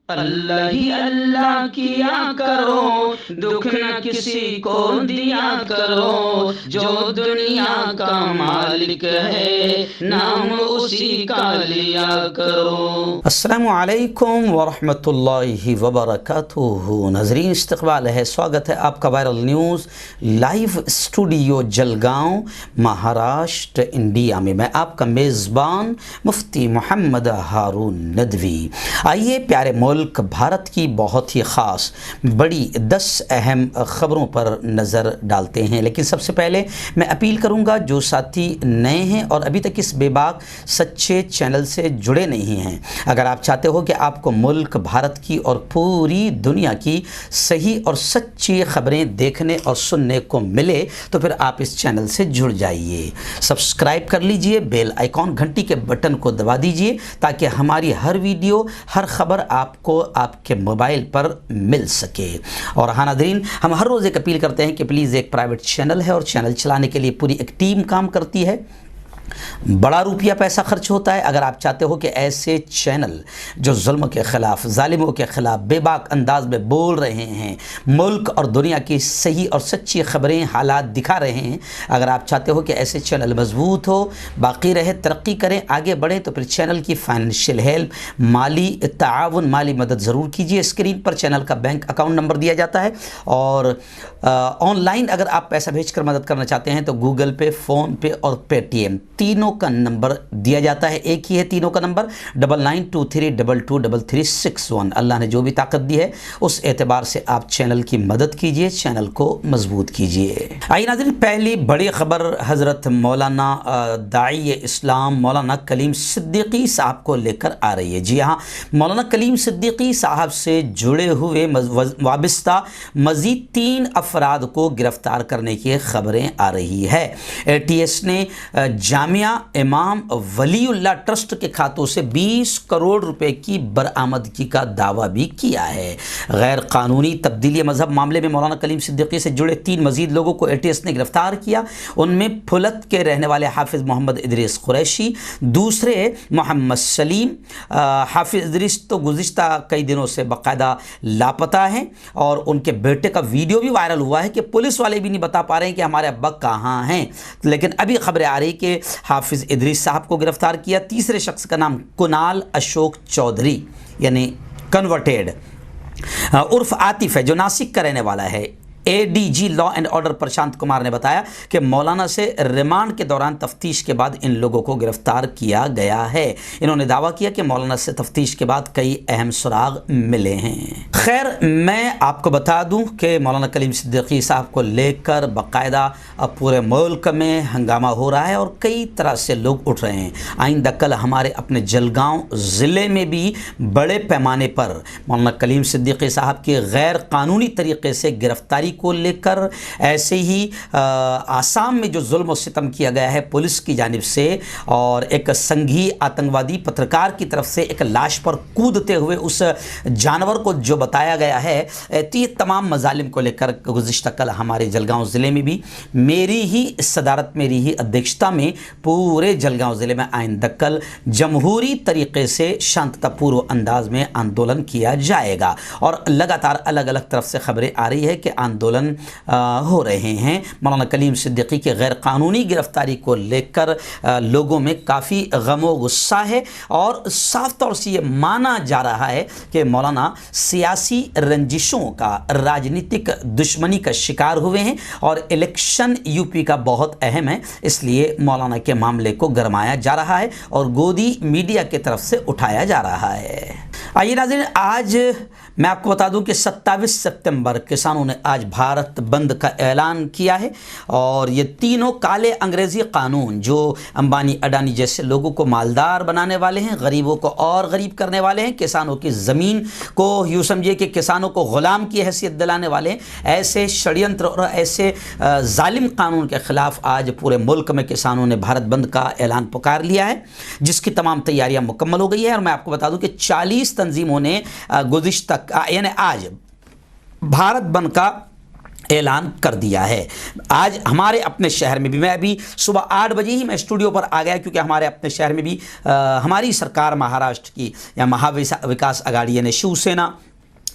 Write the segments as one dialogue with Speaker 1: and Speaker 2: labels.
Speaker 1: अल्लाह ही अल्लाह किया करो, दुख न किसी को दिया करो, जो दुनिया का मालिक है नाम उसी का लिया करो।
Speaker 2: अस्सलामु अलैकुम वरहमतुल्लाहि वबरकातुहू। नाज़रीन, इस्तक़बाल है, स्वागत है आपका viral news live studio Jalgaon, Maharashtra, India में। मैं आपका मेज़बान मुफ्ती मोहम्मद हारून नदवी। आइए प्यारे मुल्क भारत की बहुत ही ख़ास बड़ी 10 अहम ख़बरों पर नज़र डालते हैं। लेकिन सबसे पहले मैं अपील करूंगा, जो साथी नए हैं और अभी तक इस बेबाक सच्चे चैनल से जुड़े नहीं हैं, अगर आप चाहते हो कि आपको मुल्क भारत की और पूरी दुनिया की सही और सच्ची ख़बरें देखने और सुनने को मिले, तो फिर आप इस चैनल से जुड़ जाइए। सब्सक्राइब कर लीजिए, बेल आइकॉन घंटी के बटन को दबा दीजिए, ताकि हमारी हर वीडियो, हर खबर आपको आपके मोबाइल पर मिल सके। और हाँ नाज़रीन, हम हर रोज़ एक अपील करते हैं कि प्लीज़, एक प्राइवेट चैनल है और चैनल चलाने के लिए पूरी एक टीम काम करती है, बड़ा रुपया पैसा खर्च होता है। अगर आप चाहते हो कि ऐसे चैनल जो जुल्म के ख़िलाफ़, जालिमों के ख़िलाफ़ बेबाक अंदाज में बोल रहे हैं, मुल्क और दुनिया की सही और सच्ची ख़बरें, हालात दिखा रहे हैं, अगर आप चाहते हो कि ऐसे चैनल मजबूत हो, बाकी रहे, तरक्की करें, आगे बढ़ें, तो फिर चैनल की फाइनेंशियल हेल्प, माली ताआवुन, माली मदद ज़रूर कीजिए। स्क्रीन पर चैनल का बैंक अकाउंट नंबर दिया जाता है, और ऑनलाइन अगर आप पैसा भेजकर मदद करना चाहते हैं तो गूगल पे, फ़ोन पे और पेटीएम, तीनों का नंबर दिया जाता है। एक ही है तीनों का नंबर, 9923223361। अल्लाह ने जो भी ताकत दी है उस एतबार से आप चैनल की मदद कीजिए, चैनल को मजबूत कीजिए। आइए नाज़रीन, पहली बड़ी खबर हज़रत मौलाना दाई इस्लाम मौलाना कलीम सिद्दीकी साहब को लेकर आ रही है। जी हाँ, मौलाना कलीम सिद्दीकी साहब से जुड़े हुए वाबस्ता मज़ीद 3 अफराद को गिरफ्तार करने की खबरें आ रही है। ATS ने जामिया इमाम वलीउल्लाह ट्रस्ट के खातों से 20 करोड़ रुपए की बरामदगी का दावा भी किया है। गैर कानूनी तब्दीली मजहब मामले में मौलाना कलीम सिद्दीकी से जुड़े 3 मजीद लोगों को ATS ने गिरफ्तार किया। उनमें फुलत के रहने वाले हाफिज़ मोहम्मद इदरीस कुरैशी, दूसरे मोहम्मद सलीम। हाफिज़ इदरीस तो गुज़िश्ता कई दिनों से बाकायदा लापता हैं, और उनके बेटे का वीडियो भी वायरल हुआ है कि पुलिस वाले भी नहीं बता पा रहे हैं कि हमारे अब्बा कहाँ हैं। लेकिन अभी खबरें आ रही कि हाफिज़ इदरीस साहब को गिरफ्तार किया। तीसरे शख्स का नाम कुनाल अशोक चौधरी यानी कन्वर्टेड उर्फ आतिफ है, जो नासिक का रहने वाला है। ADG law and order Prashant Kumar ने बताया कि मौलाना से रिमांड के दौरान तफ्तीश के बाद इन लोगों को गिरफ्तार किया गया है। इन्होंने दावा किया कि मौलाना से तफ्तीश के बाद कई अहम सुराग मिले हैं। खैर, मैं आपको बता दूं कि मौलाना कलीम सिद्दीकी साहब को लेकर बाकायदा अब पूरे मुल्क में हंगामा हो रहा है और कई तरह से लोग उठ रहे हैं। आइंदा कल हमारे अपने जलगांव ज़िले में भी बड़े पैमाने पर मौलाना कलीम सिद्दीकी साहब की गैर कानूनी तरीके से गिरफ्तारी को लेकर, ऐसे ही आसाम में जो जुल्म और सितम किया गया है पुलिस की जानिब से, और एक संघी आतंकवादी पत्रकार की तरफ से एक लाश पर कूदते हुए उस जानवर को जो बताया गया है, तो ये तमाम मजालिम को लेकर गुज़िश्ता कल हमारे जलगांव ज़िले में भी मेरी ही सदारत, मेरी ही अध्यक्षता में पूरे जलगांव ज़िले में आइंदा कल जमहूरी तरीके से शांततापूर्व अंदाज में आंदोलन किया जाएगा। और लगातार अलग अलग तरफ से खबरें आ रही है कि आंदोलन हो रहे हैं। मौलाना कलीम सिद्दीकी के गैर कानूनी गिरफ्तारी को लेकर लोगों में काफ़ी गमो गुस्सा है, और साफ तौर से ये माना जा रहा है कि मौलाना सियासी रंजिशों का, राजनीतिक दुश्मनी का शिकार हुए हैं, और इलेक्शन यूपी का बहुत अहम है, इसलिए मौलाना के मामले को गरमाया जा रहा है और गोदी मीडिया की तरफ से उठाया जा रहा है। आइए नाज़रीन, आज मैं आपको बता दूं कि 27 सितंबर किसानों ने आज भारत बंद का ऐलान किया है, और ये तीनों काले अंग्रेज़ी कानून जो अंबानी अडानी जैसे लोगों को मालदार बनाने वाले हैं, गरीबों को और गरीब करने वाले हैं, किसानों की ज़मीन को यूँ समझिए कि किसानों को ग़ुलाम की हैसियत दिलाने वाले हैं, ऐसे षड्यंत्र और ऐसे जालिम कानून के ख़िलाफ़ आज पूरे मुल्क में किसानों ने भारत बंद का ऐलान पुकार लिया है, जिसकी तमाम तैयारियाँ मुकम्मल हो गई है। और मैं आपको बता दूँ कि 40 तंजीमों ने गुज़िश्ता यानी आज भारत बंद का ऐलान कर दिया है। आज हमारे अपने शहर में भी, मैं अभी सुबह 8 बजे ही मैं स्टूडियो पर आ गया, क्योंकि हमारे अपने शहर में भी हमारी सरकार महाराष्ट्र की या महाविकास आघाड़ी यानी शिवसेना,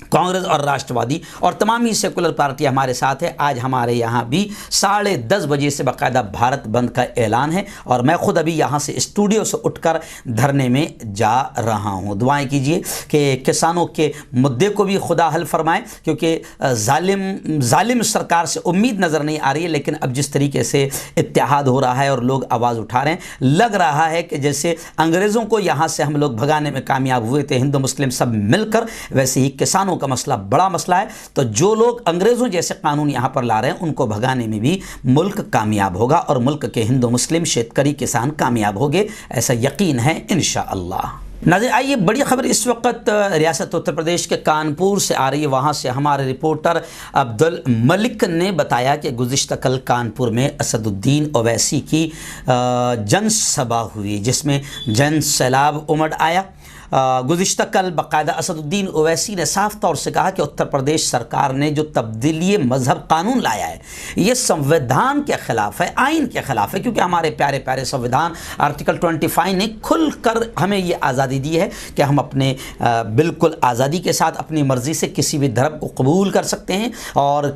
Speaker 2: कांग्रेस और राष्ट्रवादी और तमाम ही सेकुलर पार्टियां हमारे साथ है। आज हमारे यहाँ भी 10:30 बजे से बाकायदा भारत बंद का ऐलान है और मैं खुद अभी यहाँ से स्टूडियो से उठकर धरने में जा रहा हूँ। दुआएं कीजिए कि किसानों के मुद्दे को भी खुदा हल फरमाए, क्योंकि जालिम सरकार से उम्मीद नज़र नहीं आ रही है, लेकिन अब जिस तरीके से इत्तेहाद हो रहा है और लोग आवाज़ उठा रहे हैं, लग रहा है कि जैसे अंग्रेज़ों को यहाँ से हम लोग भगाने में कामयाब हुए थे हिंदू मुस्लिम सब मिलकर, वैसे ही किसानों का मसला बड़ा मसला है। तो जो लोग अंग्रेजों जैसे कानून यहां पर ला रहे हैं, उनको भगाने में भी मुल्क कामयाब होगा और मुल्क के हिंदू मुस्लिम शेतकरी किसान कामयाब होंगे, ऐसा यकीन है इंशाअल्लाह। नाज़रीन, आइए बड़ी खबर इस वक्त रियासत उत्तर प्रदेश के कानपुर से आ रही है। वहाँ से हमारे रिपोर्टर अब्दुल मलिक ने बताया कि गुज़िश्ता कल कानपुर में असदुद्दीन ओवैसी की जनसभा हुई, जिसमें जन सैलाब उमड़ आया। गुज़िश्ता कल बाकायदा असदुद्दीन ओवैसी ने साफ तौर से कहा कि उत्तर प्रदेश सरकार ने जो तब्दीली मजहब कानून लाया है, ये संविधान के ख़िलाफ़ है, आइन के ख़िलाफ़ है, क्योंकि हमारे प्यारे प्यारे संविधान आर्टिकल 25 ने खुल कर हमें ये आज़ादी दी है कि हम अपने बिल्कुल आज़ादी के साथ अपनी मर्ज़ी से किसी भी धर्म को कबूल कर सकते हैं और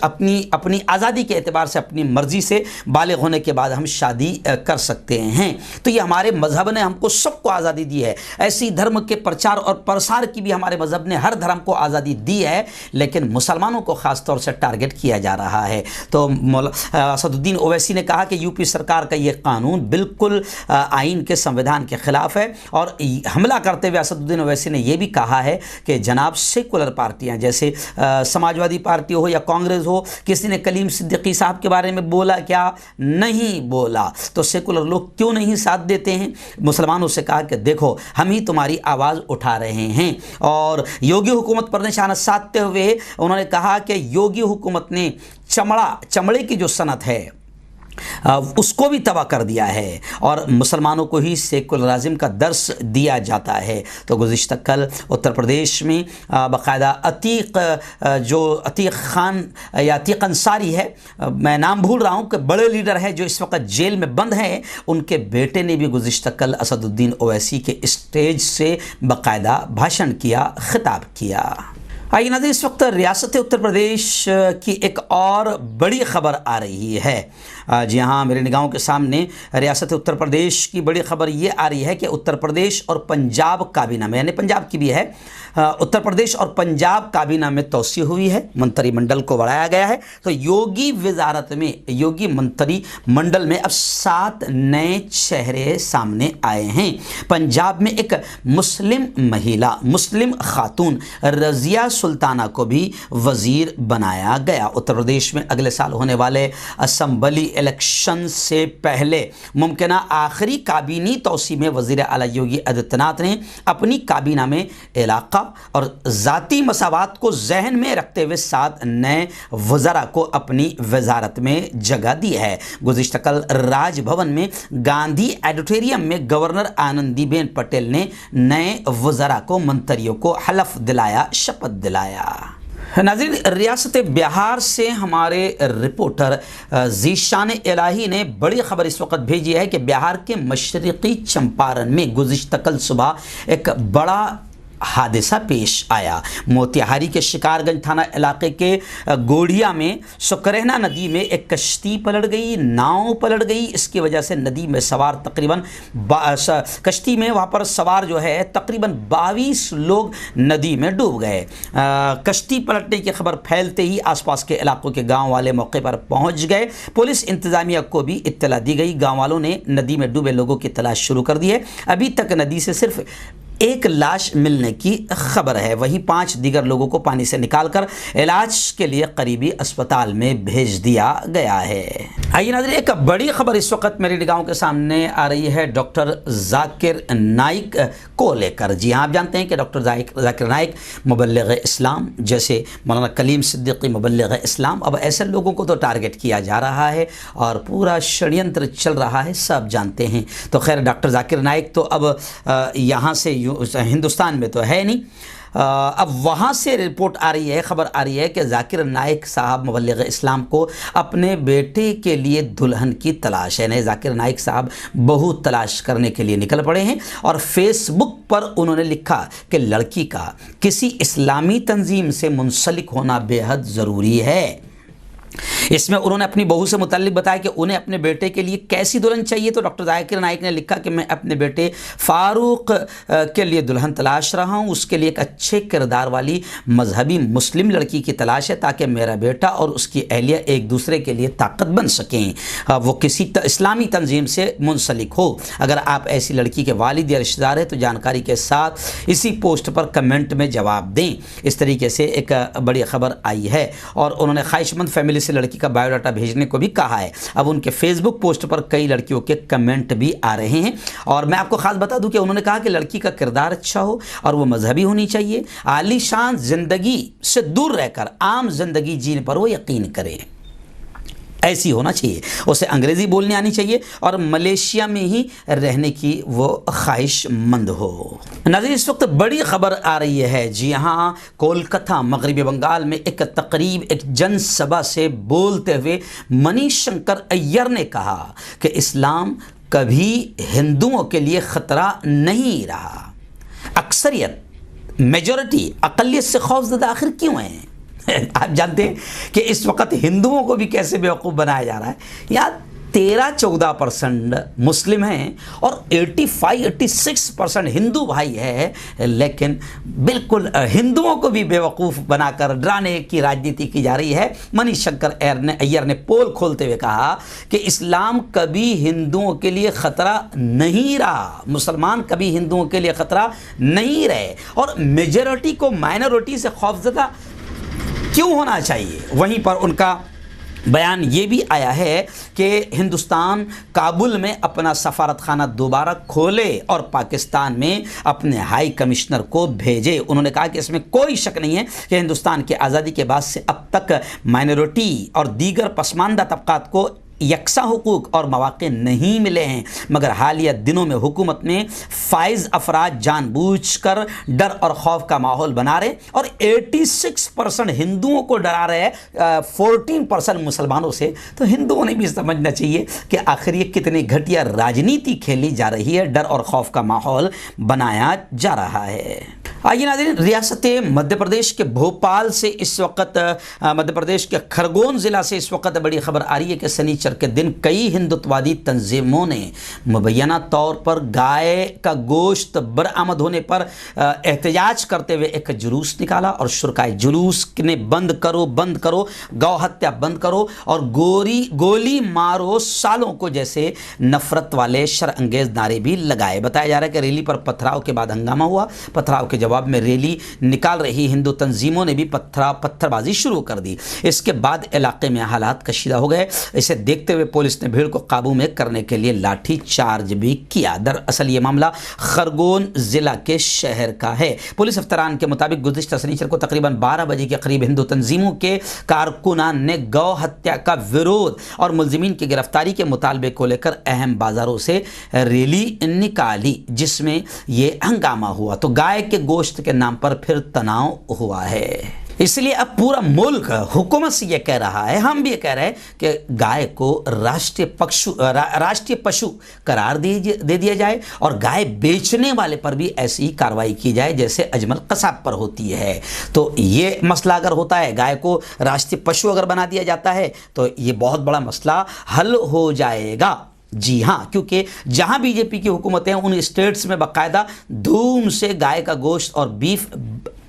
Speaker 2: अपनी आज़ादी के एतबार से अपनी मर्ज़ी से बालिग होने के बाद हम शादी कर सकते हैं। तो ये हमारे मजहब ने हमको सबको आज़ादी दी है। ऐसी धर्म के प्रचार और प्रसार की भी हमारे मजहब ने हर धर्म को आज़ादी दी है, लेकिन मुसलमानों को ख़ास तौर से टारगेट किया जा रहा है। तो असदुद्दीन ओवैसी ने कहा कि यूपी सरकार का ये कानून बिल्कुल आइन के संविधान के ख़िलाफ़ है और हमला करते हुए असदुद्दीन ओवैसी ने यह भी कहा है कि जनाब सेकुलर पार्टियां जैसे समाजवादी पार्टी हो या कांग्रेस हो, किसी ने कलीम सिद्दीकी साहब के बारे में बोला क्या? नहीं बोला। तो सेकुलर लोग क्यों नहीं साथ देते हैं? मुसलमानों से कहा कि देखो हम ही तुम्हारी आवाज़ उठा रहे हैं। और योगी हुकूमत पर निशाना साधते हुए उन्होंने कहा कि योगी हुकूमत ने चमड़े की जो सनत है उसको भी तबाह कर दिया है और मुसलमानों को ही सेकुलरिज्म का दर्स दिया जाता है। तो गुज़िश्ता कल उत्तर प्रदेश में बाकायदा अतीक खान या अतीक अंसारी है, मैं नाम भूल रहा हूँ, कि बड़े लीडर है जो इस वक्त जेल में बंद हैं, उनके बेटे ने भी गुज़िश्ता कल असदुद्दीन ओवैसी के स्टेज से बाकायदा भाषण किया, खिताब किया। आइए नाज़रीन, इस वक्त रियासत उत्तर प्रदेश की एक और बड़ी खबर आ रही है। जी हाँ, मेरे निगाहों के सामने रियासत उत्तर प्रदेश की बड़ी खबर ये आ रही है कि उत्तर प्रदेश और पंजाब काबीना में, यानी पंजाब की भी है, उत्तर प्रदेश और पंजाब काबीना में तोसी हुई है, मंत्रिमंडल को बढ़ाया गया है। तो योगी वजारत में, योगी मंत्रिमंडल में अब 7 नए चेहरे सामने आए हैं। पंजाब में एक मुस्लिम महिला, मुस्लिम खातून रज़िया सुल्ताना को भी वज़ीर बनाया गया। उत्तर प्रदेश में अगले साल होने वाले असम्बली इलेक्शन से पहले मुमकिना आखिरी काबीनी तोसी में वज़ीर आला योगी आदित्यनाथ ने अपनी काबीना में इलाका और ज़ाती मसावात को जहन में रखते हुए 7 नए वज़रा को अपनी वजारत में जगह दी है। गुज़िश्ता कल राजभवन में गांधी ऑडिटोरियम में गवर्नर आनंदीबेन पटेल ने नए वज़रा को, मंत्रियों को हलफ दिलाया, शपथ दिलाया। नाज़रीन, रियासत बिहार से हमारे रिपोर्टर ज़ीशान इलाही ने बड़ी खबर इस वक्त भेजी है कि बिहार के मशरक़ी चंपारण में गुज़िश्ता कल सुबह एक बड़ा हादसा पेश आया। मोतिहारी के शिकारगंज थाना इलाके के गोड़िया में सुकरहना नदी में एक कश्ती पलट गई, नाव पलट गई। इसकी वजह से नदी में सवार कश्ती में वहाँ पर सवार जो है तकरीबन 22 लोग नदी में डूब गए। कश्ती पलटने की खबर फैलते ही आसपास के इलाकों के गांव वाले मौके पर पहुंच गए। पुलिस इंतजामिया को भी इत्तला दी गई। गांव वालों ने नदी में डूबे लोगों की तलाश शुरू कर दी है। अभी तक नदी से सिर्फ एक लाश मिलने की खबर है, वहीं 5 दीगर लोगों को पानी से निकालकर इलाज के लिए करीबी अस्पताल में भेज दिया गया है। आइए नाज़रीन, एक बड़ी खबर इस वक्त मेरी निगाहों के सामने आ रही है डॉक्टर जाकिर नाइक को लेकर। जी हाँ, आप जानते हैं कि डॉक्टर जाकिर नाइक मुबल्लिग इस्लाम, जैसे मौलाना कलीम सिद्दीकी मुबल्लिग इस्लाम, अब ऐसे लोगों को तो टारगेट किया जा रहा है और पूरा षड्यंत्र चल रहा है, सब जानते हैं। तो खैर, डॉक्टर जाकिर नाइक तो अब यहाँ से हिंदुस्तान में तो है नहीं, अब वहाँ से रिपोर्ट आ रही है, खबर आ रही है कि जाकिर नाइक साहब मुबल्लिग इस्लाम को अपने बेटे के लिए दुल्हन की तलाश है। जाकिर नाइक साहब बहू तलाश करने के लिए निकल पड़े हैं और फेसबुक पर उन्होंने लिखा कि लड़की का किसी इस्लामी तंजीम से मुंसलिक होना बेहद ज़रूरी है। इसमें उन्होंने अपनी बहू से मुताल्लिक बताया कि उन्हें अपने बेटे के लिए कैसी दुल्हन चाहिए। तो डॉक्टर जाकिर नाइक ने लिखा कि मैं अपने बेटे फारूक के लिए दुल्हन तलाश रहा हूं। उसके लिए एक अच्छे किरदार वाली मजहबी मुस्लिम लड़की की तलाश है ताकि मेरा बेटा और उसकी अहलिया एक दूसरे के लिए ताकत बन सकें। वो किसी इस्लामी तंजीम से मुंसलिक हो। अगर आप ऐसी लड़की के वालिद या रिश्तेदार हैं तो जानकारी के साथ इसी पोस्ट पर कमेंट में जवाब दें। इस तरीके से एक बड़ी खबर आई है और उन्होंने ख्वाहिशमंद फैमिली से लड़की का बायोडाटा भेजने को भी कहा है। अब उनके फेसबुक पोस्ट पर कई लड़कियों के कमेंट भी आ रहे हैं और मैं आपको खास बता दूं कि उन्होंने कहा कि लड़की का किरदार अच्छा हो और वो मजहबी होनी चाहिए। आलीशान जिंदगी से दूर रहकर आम जिंदगी जीने पर वो यकीन करे, ऐसी होना चाहिए। उसे अंग्रेज़ी बोलने आनी चाहिए और मलेशिया में ही रहने की वो ख्वाहिशमंद हो। नाज़रीन, इस वक्त बड़ी खबर आ रही है। जी हाँ, कोलकाता मगरबी बंगाल में एक तकरीब, एक जनसभा से बोलते हुए मणिशंकर अय्यर ने कहा कि इस्लाम कभी हिंदुओं के लिए ख़तरा नहीं रहा। अक्सरियत, मेजॉरिटी, अक़लियत से खौफज़दा आखिर क्यों है? आप जानते हैं कि इस वक्त हिंदुओं को भी कैसे बेवकूफ़ बनाया जा रहा है। यार 13-14% मुस्लिम हैं और 85-86% हिंदू भाई है, लेकिन बिल्कुल हिंदुओं को भी बेवकूफ़ बनाकर डराने की राजनीति की जा रही है। मणिशंकर अय्यर ने पोल खोलते हुए कहा कि इस्लाम कभी हिंदुओं के लिए ख़तरा नहीं रहा, मुसलमान कभी हिंदुओं के लिए ख़तरा नहीं रहे और मेजॉरिटी को माइनॉरिटी से खौफज़दा क्यों होना चाहिए। वहीं पर उनका बयान ये भी आया है कि हिंदुस्तान काबुल में अपना सफारत खाना दोबारा खोले और पाकिस्तान में अपने हाई कमिश्नर को भेजे। उन्होंने कहा कि इसमें कोई शक नहीं है कि हिंदुस्तान की आज़ादी के बाद से अब तक माइनॉरिटी और दीगर पसमानदा तबकात को यकसा हुकूक और मौक़े नहीं मिले हैं, मगर हालिया दिनों में हुकूमत ने फाइज अफराद जानबूझकर डर और खौफ का माहौल बना रहे और 86% हिंदुओं को डरा रहे हैं 14% मुसलमानों से। तो हिंदुओं ने भी समझना चाहिए कि आखिर ये कितनी घटिया राजनीति खेली जा रही है, डर और खौफ का माहौल बनाया जा रहा है। आइए नाज़रीन, रियासत मध्य प्रदेश के भोपाल से इस वक्त, मध्य प्रदेश के खरगोन ज़िला से इस वक्त बड़ी खबर आ रही है कि शनिचर के दिन कई हिंदुत्ववादी तंजीमों ने मुबैना तौर पर गाय का गोश्त बरामद होने पर एहतजाज करते हुए एक जुलूस निकाला और शुरकाए जुलूस ने बंद करो, गौ हत्या बंद करो और गोली मारो सालों को जैसे नफरत वाले शरअंगेज नारे भी लगाए। बताया जा रहा है कि रैली पर पथराव के बाद हंगामा हुआ। पथराव के जवाब में रैली निकाल रही हिंदू तंजीमों ने भी पत्थरबाजी शुरू कर दी। इसके बाद इलाके में हालात कशीदा हो गए। इसे देखते हुए पुलिस ने भीड़ को काबू में करने के लिए लाठी चार्ज भी किया। दरअसल ये मामला खरगोन जिला के शहर का है। पुलिस अफसरान के मुताबिक गुज़िश्ता शनिचर को तकरीबन 12 बजे के करीब हिंदू तंजीमों के कारकुनान ने गौ हत्या का विरोध और मुलजिमीन की गिरफ्तारी के मुतालबे को लेकर अहम बाजारों से रैली निकाली, जिसमें ये हंगामा हुआ। तो गाय के गोश्त के नाम पर फिर तनाव हुआ है। इसलिए अब पूरा मुल्क हुकूमत से ये कह रहा है, हम भी ये कह रहे हैं कि गाय को राष्ट्रीय पशु करार दे दिया जाए और गाय बेचने वाले पर भी ऐसी ही कार्रवाई की जाए जैसे अजमल कसाब पर होती है। तो ये मसला अगर होता है, गाय को राष्ट्रीय पशु अगर बना दिया जाता है तो ये बहुत बड़ा मसला हल हो जाएगा। जी हाँ, क्योंकि जहां बीजेपी की हुकूमत है उन स्टेट्स में बाकायदा धूम से गाय का गोश्त और बीफ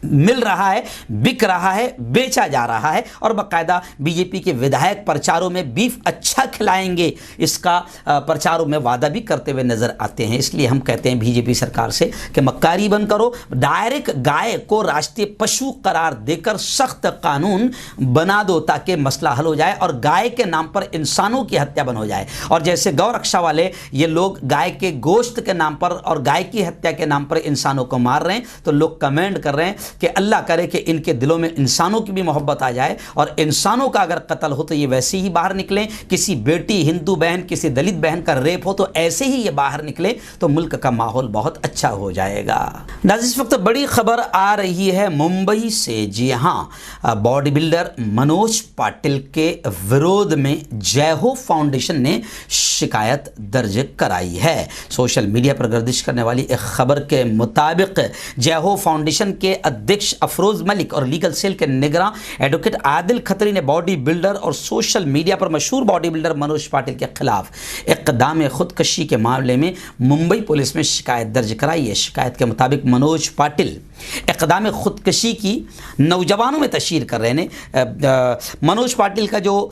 Speaker 2: मिल रहा है, बिक रहा है, बेचा जा रहा है और बाकायदा बीजेपी के विधायक प्रचारों में बीफ अच्छा खिलाएंगे इसका प्रचारों में वादा भी करते हुए नजर आते हैं। इसलिए हम कहते हैं बीजेपी सरकार से कि मक्कारी बंद करो, डायरेक्ट गाय को राष्ट्रीय पशु करार देकर सख्त कानून बना दो ताकि मसला हल हो जाए और गाय के नाम पर इंसानों की हत्या बंद हो जाए। और जैसे गौ रक्षा वाले ये लोग गाय के गोश्त के नाम पर और गाय की हत्या के नाम पर इंसानों को मार रहे हैं, तो लोग कमेंट कर रहे हैं कि अल्लाह करे कि इनके दिलों में इंसानों की भी मोहब्बत आ जाए और इंसानों का अगर कत्ल हो तो ये वैसे ही बाहर निकलें। किसी बेटी हिंदू बहन, किसी दलित बहन का रेप हो तो ऐसे ही ये बाहर निकले, तो मुल्क का माहौल बहुत अच्छा हो जाएगा। नाज़रीन, इस वक्त बड़ी खबर आ रही है मुंबई से। जी हाँ, बॉडी बिल्डर मनोज पाटिल के विरोध में जय हो फाउंडेशन ने शिकायत दर्ज कराई है। सोशल मीडिया पर गर्दिश करने वाली एक खबर के मुताबिक जय हो फाउंडेशन के अध्यक्ष अफरोज मलिक और लीगल सेल के निगरान एडवोकेट आदिल खत्री ने बॉडी बिल्डर और सोशल मीडिया पर मशहूर बॉडी बिल्डर मनोज पाटिल के खिलाफ इक़दाम खुदकशी के मामले में मुंबई पुलिस में शिकायत दर्ज कराई है। शिकायत के मुताबिक मनोज पाटिल इक़दाम खुदकशी की नौजवानों में तशहीर कर रहे हैं। मनोज पाटिल का जो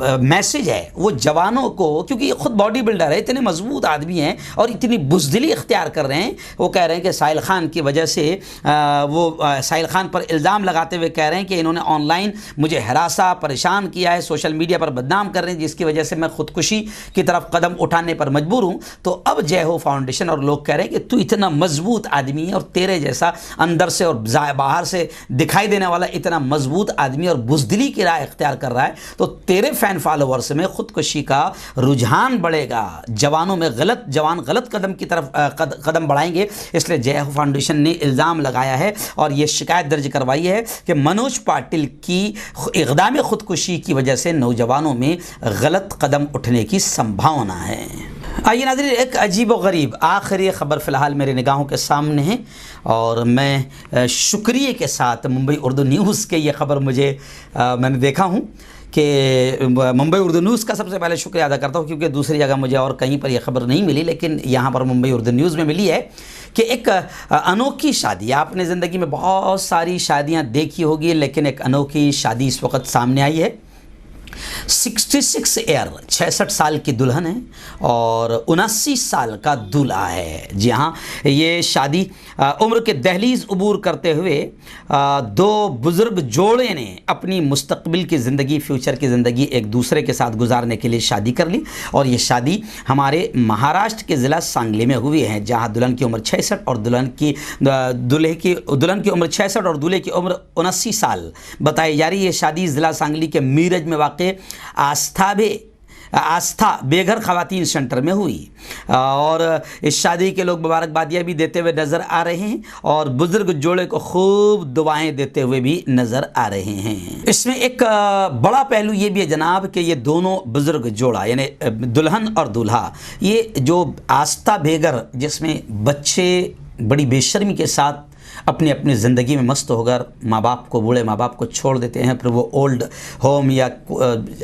Speaker 2: मैसेज है वो जवानों को, क्योंकि खुद बॉडी बिल्डर है, इतने मजबूत आदमी हैं और इतनी बुज़दिली इख्तियार कर रहे हैं। वो कह रहे हैं कि साहिल खान की वजह से साहिल खान पर इल्ज़ाम लगाते हुए कह रहे हैं कि इन्होंने ऑनलाइन मुझे हरासा, परेशान किया है, सोशल मीडिया पर बदनाम कर रहे हैं, जिसकी वजह से मैं खुदकुशी की तरफ कदम उठाने पर मजबूर हूँ। तो अब जय हो फाउंडेशन और लोग कह रहे हैं कि तू इतना मजबूत आदमी है और तेरे जैसा अंदर से और बाहर से दिखाई देने वाला इतना मजबूत आदमी और बुज़दिली की राह इख्तियार कर रहा है, तो तेरे फैन फॉलोवर्स में खुदकुशी का रुझान बढ़ेगा, जवानों में जवान गलत कदम की तरफ कदम बढ़ाएंगे। इसलिए जय हो फाउंडेशन ने इल्ज़ाम लगाया है और ये शिकायत दर्ज करवाई है कि मनोज पाटिल की इक़दाम खुदकुशी की वजह से नौजवानों में गलत कदम उठने की संभावना है। आइए नाज़रीन, एक अजीब व गरीब आखिरी ख़बर फ़िलहाल मेरी निगाहों के सामने है और मैं शुक्रिया के साथ मुंबई उर्दू न्यूज़ के ये ख़बर मैंने देखा हूँ कि मुंबई उर्दू न्यूज़ का सबसे पहले शुक्रिया अदा करता हूँ, क्योंकि दूसरी जगह मुझे और कहीं पर यह ख़बर नहीं मिली, लेकिन यहाँ पर मुंबई उर्दू न्यूज़ में मिली है कि एक अनोखी शादी, आपने ज़िंदगी में बहुत सारी शादियाँ देखी होगी, लेकिन एक अनोखी शादी इस वक्त सामने आई है। 66 ईयर 66 साल की दुल्हन है और 79 साल का दूल्हा है। जी हाँ, ये शादी उम्र के दहलीज अबूर करते हुए दो बुज़ुर्ग जोड़े ने अपनी मुस्तकबिल की ज़िंदगी, फ्यूचर की ज़िंदगी एक दूसरे के साथ गुजारने के लिए शादी कर ली। और ये शादी हमारे महाराष्ट्र के ज़िला सांगली में हुई है, जहाँ दुल्हन की उम्र 66 और दुल्हन की उम्र 66 और दूल्हे की उम्र 79 साल बताई जा रही है। ये शादी ज़िला सांगली के मीरज में वाक़ आस्था बेघर ख़वातीन सेंटर में हुई और इस शादी के लोग मुबारकबादियाँ भी देते हुए नज़र आ रहे हैं और बुज़ुर्ग जोड़े को खूब दुआएं देते हुए भी नज़र आ रहे हैं। इसमें एक बड़ा पहलू ये भी है जनाब कि ये दोनों बुज़ुर्ग जोड़ा यानी दुल्हन और दूल्हा, ये जो आस्था बेघर, जिसमें बच्चे बड़ी बेशर्मी के साथ अपनी अपनी ज़िंदगी में मस्त होकर माँ बाप को, बूढ़े माँ बाप को छोड़ देते हैं, फिर वो ओल्ड होम या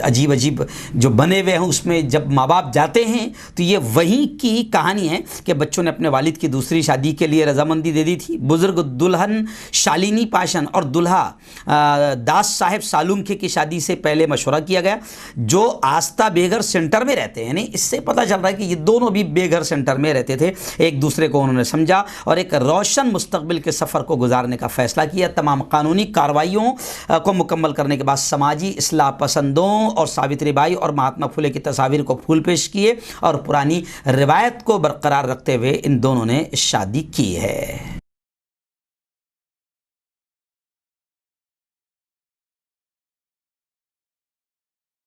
Speaker 2: अजीब अजीब जो बने हुए हैं उसमें जब माँ बाप जाते हैं, तो ये वहीं की कहानी है कि बच्चों ने अपने वालिद की दूसरी शादी के लिए रजामंदी दे दी थी। बुज़ुर्ग दुल्हन शालिनी पाशन और दूल्हा दास साहेब सालुंखे की शादी से पहले मशवरा किया गया, जो आस्था बेघर सेंटर में रहते हैं। नहीं, इससे पता चल रहा है कि ये दोनों भी बेघर सेंटर में रहते थे। एक दूसरे को उन्होंने समझा और एक रोशन मुस्तकबिल के सफ़र को गुजारने का फ़ैसला किया। तमाम कानूनी कार्रवाइयों को मुकम्मल करने के बाद समाजी इस्लाह पसंदों और सावित्री बाई और महात्मा फुले की तस्वीर को फूल पेश किए और पुरानी रिवायत को बरकरार रखते हुए इन दोनों ने शादी की है।